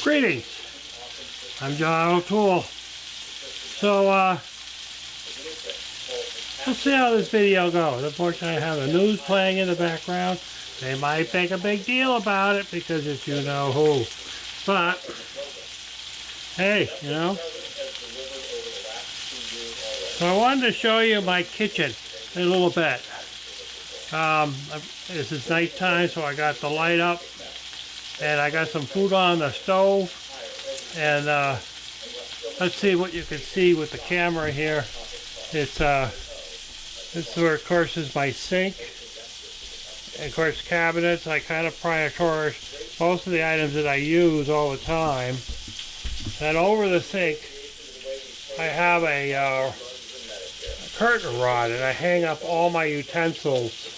Greetings, I'm John O'Toole. So, let's see how this video goes. Unfortunately, I have the news playing in the background. They might make a big deal about it because it's you know who. But, hey, you know. So I wanted to show you my kitchen a little bit. This is nighttime, so I got the light up. And I got some food on the stove. And let's see what you can see with the camera here. It's this where, of course, is my sink. And of course, cabinets. I kind of prioritize most of the items that I use all the time. And over the sink, I have a curtain rod, and I hang up all my utensils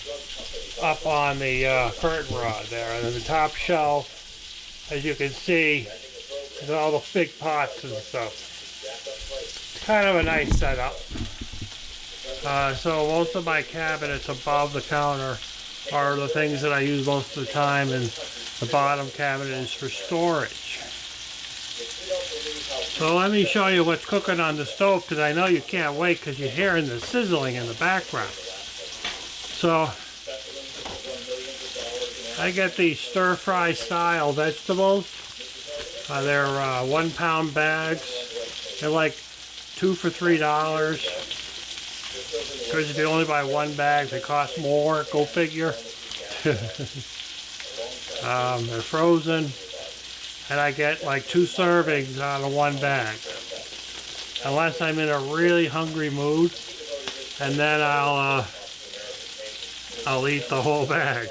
up on the curtain rod there. And then the top shelf, as you can see, is all the big pots and stuff. It's kind of a nice setup. So most of my cabinets above the counter are the things that I use most of the time, and the bottom cabinet is for storage. So let me show you what's cooking on the stove, because I know you can't wait because you're hearing the sizzling in the background. So I get these stir-fry style vegetables. They're 1 pound bags. They're like 2 for $3. Of course, if you only buy one bag, they cost more. Go figure. They're frozen. And I get like 2 servings out of one bag. Unless I'm in a really hungry mood. And then I'll eat the whole bag.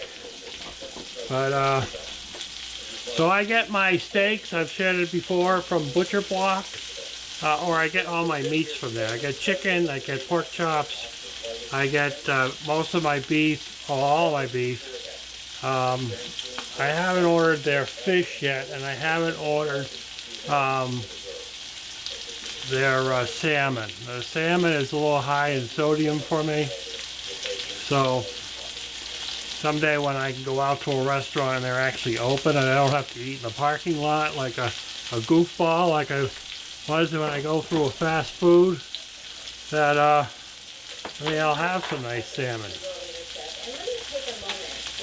But, so I get my steaks, I've shared it before, from Butcher Block. Or I get all my meats from there. I get chicken, I get pork chops. I get most of my beef, all my beef. I haven't ordered their fish yet, and I haven't ordered their salmon. The salmon is a little high in sodium for me. So someday when I can go out to a restaurant and they're actually open and I don't have to eat in the parking lot like a goofball like I was when I go through a fast food, that maybe I'll have some nice salmon.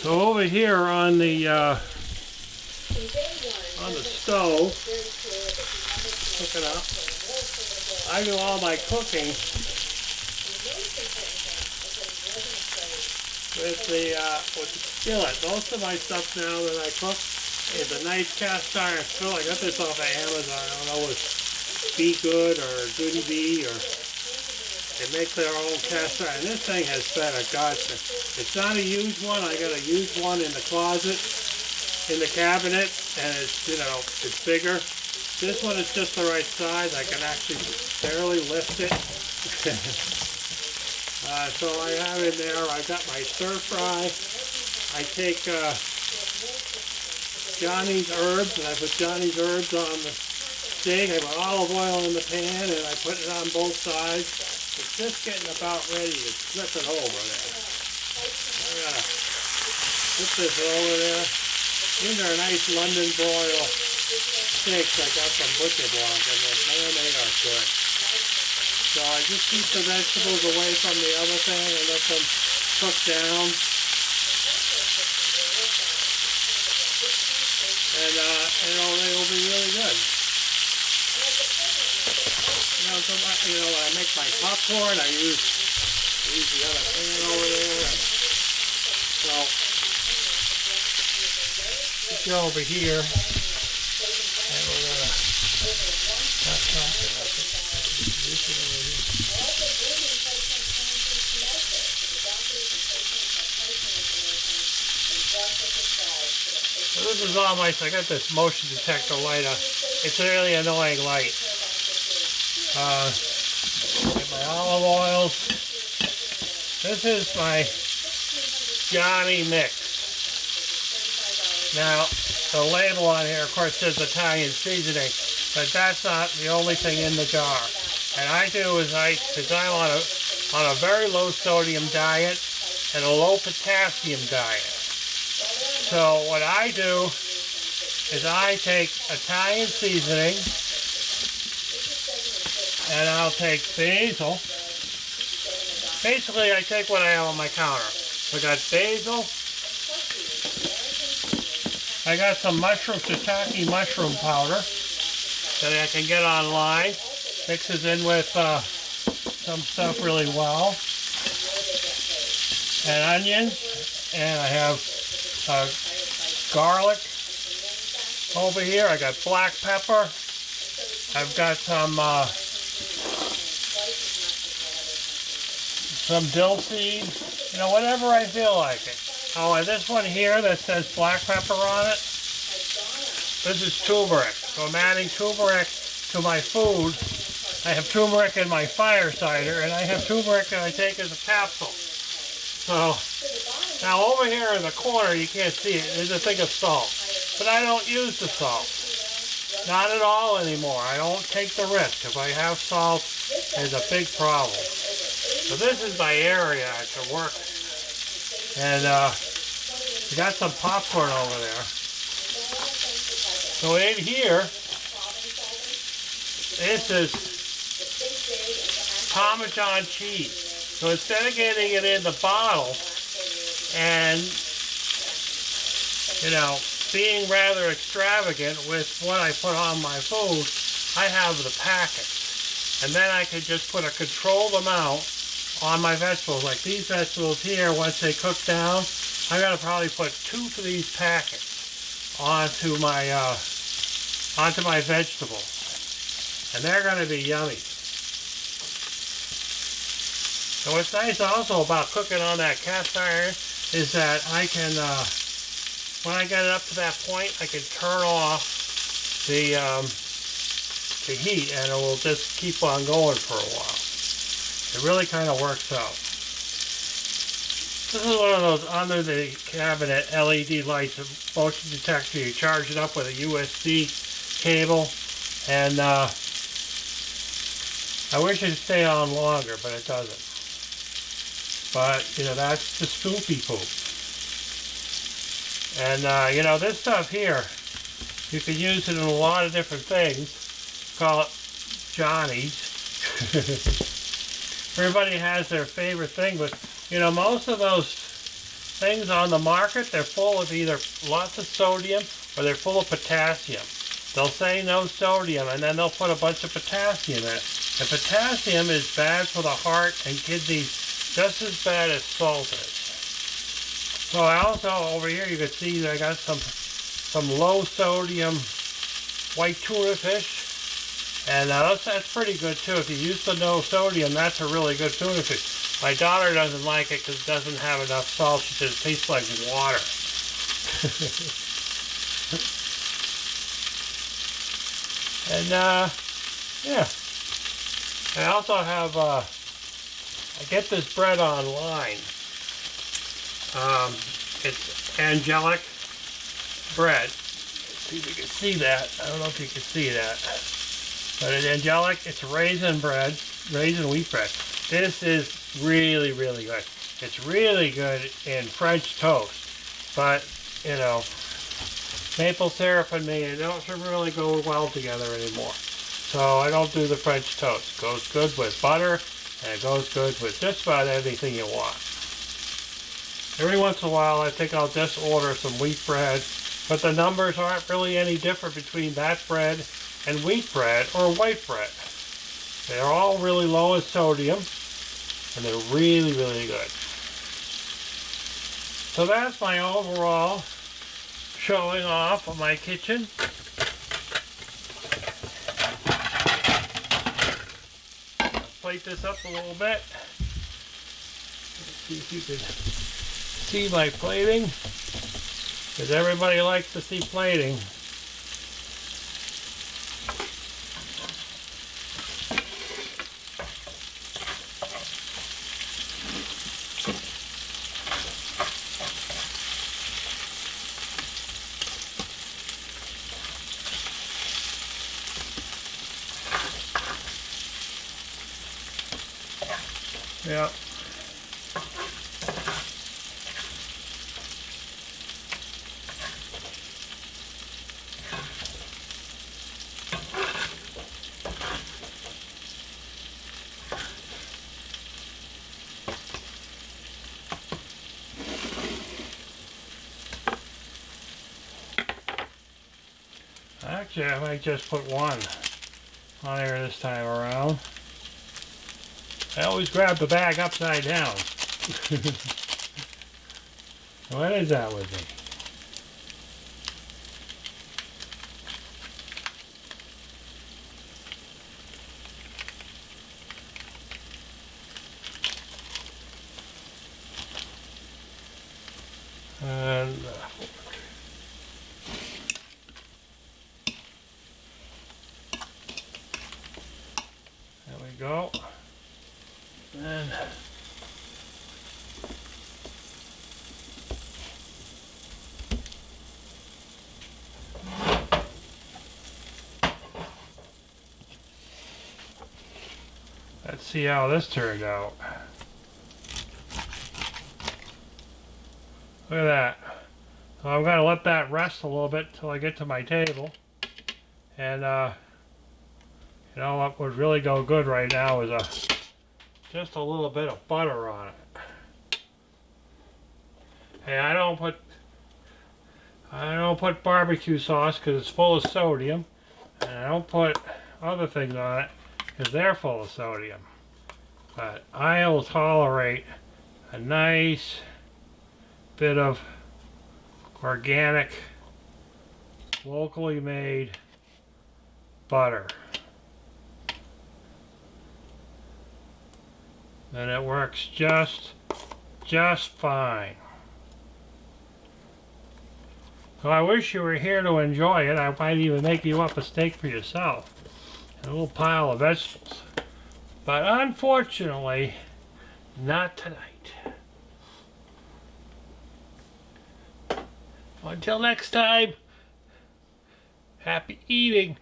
So over here on the stove, cook it up. I do all my cooking with the skillet. Most of my stuff now that I cook is a nice cast iron skillet. I got this off of Amazon. I don't know, it's Be Good or Good and Be, or they make their own cast iron. This thing has been a godsend. It's not a huge one. I got a huge one in the closet, in the cabinet, and it's, you know, it's bigger. This one is just the right size. I can actually barely lift it. So I have in there, I've got my stir fry. I take Johnny's herbs, and I put Johnny's herbs on the steak. I put olive oil in the pan, and I put it on both sides. It's just getting about ready to flip it over there. I'm gonna put this over there. These are nice London broil steaks I got from Butcher Block, and man, they are good. So I just keep the vegetables away from the other thing and let them cook down. And you know, they will be really good. You know, when I make my popcorn, I use the other pan over there. And so let's go over here, and we're gonna stop talking. So this is all my, I got this motion detector light on. It's a really annoying light. Get my olive oils. This is my Johnny mix. Now, the label on here, of course, says Italian seasoning, but that's not the only thing in the jar. And I do is because I'm on a very low sodium diet and a low potassium diet. So what I do is I take Italian seasoning, and I'll take basil. Basically, I take what I have on my counter. I got basil. I got some shiitake mushroom powder that I can get online. Mixes in with some stuff really well. And onions. And I have garlic over here. I got black pepper. I've got some dill seed, you know, whatever I feel like it. Oh, and this one here that says black pepper on it, this is turmeric. So I'm adding turmeric to my food. I have turmeric in my fire cider, and I have turmeric that I take as a capsule. So, now over here in the corner, you can't see it, there's a thing of salt. But I don't use the salt. Not at all anymore. I don't take the risk. If I have salt, there's a big problem. So this is my area to work. And we got some popcorn over there. So in here, this is Parmesan cheese. So instead of getting it in the bottle and, you know, being rather extravagant with what I put on my food, I have the packets. And then I can just put a controlled amount on my vegetables. Like these vegetables here, once they cook down, I gotta probably put 2 of these packets onto my vegetables. And they're gonna be yummy. And what's nice also about cooking on that cast iron is that I can, when I get it up to that point, I can turn off the heat and it will just keep on going for a while. It really kind of works out. This is one of those under the cabinet LED lights, a motion detector. You charge it up with a USB cable, and I wish it'd stay on longer, but it doesn't. But, you know, that's the spoopy poop. And, you know, this stuff here, you can use it in a lot of different things. Call it Johnny's. Everybody has their favorite thing, but, you know, most of those things on the market, they're full of either lots of sodium or they're full of potassium. They'll say no sodium, and then they'll put a bunch of potassium in it. And potassium is bad for the heart and kidneys, just as bad as salt is. So I also, over here, you can see that I got some low sodium white tuna fish. And that's pretty good too. If you use the no sodium, that's a really good tuna fish. My daughter doesn't like it because it doesn't have enough salt. She says it tastes like water. And yeah. I also have, I get this bread online. It's angelic bread. Let's see if you can see that. I don't know if you can see that. But it's angelic, it's raisin bread, raisin wheat bread. This is really, really good. It's really good in French toast. But, you know, maple syrup and me, they don't really go well together anymore. So I don't do the French toast. It goes good with butter, and it goes good with just about anything you want. Every once in a while, I think I'll just order some wheat bread, but the numbers aren't really any different between that bread and wheat bread or white bread. They're all really low in sodium, and they're really, really good. So that's my overall showing off of my kitchen. I'll plate this up a little bit. Let's see if you can see my plating, because everybody likes to see plating. Yeah. Actually, I might just put one on there this time around. I always grab the bag upside down. What is that with me? And there we go. And let's see how this turned out. Look at that. So I'm going to let that rest a little bit until I get to my table. And you know what would really go good right now is just a little bit of butter on it. And I don't put barbecue sauce because it's full of sodium, and I don't put other things on it because they're full of sodium. But I'll tolerate a nice bit of organic, locally made butter. And it works just fine. So I wish you were here to enjoy it. I might even make you up a steak for yourself. And a little pile of vegetables. But unfortunately, not tonight. Until next time, happy eating.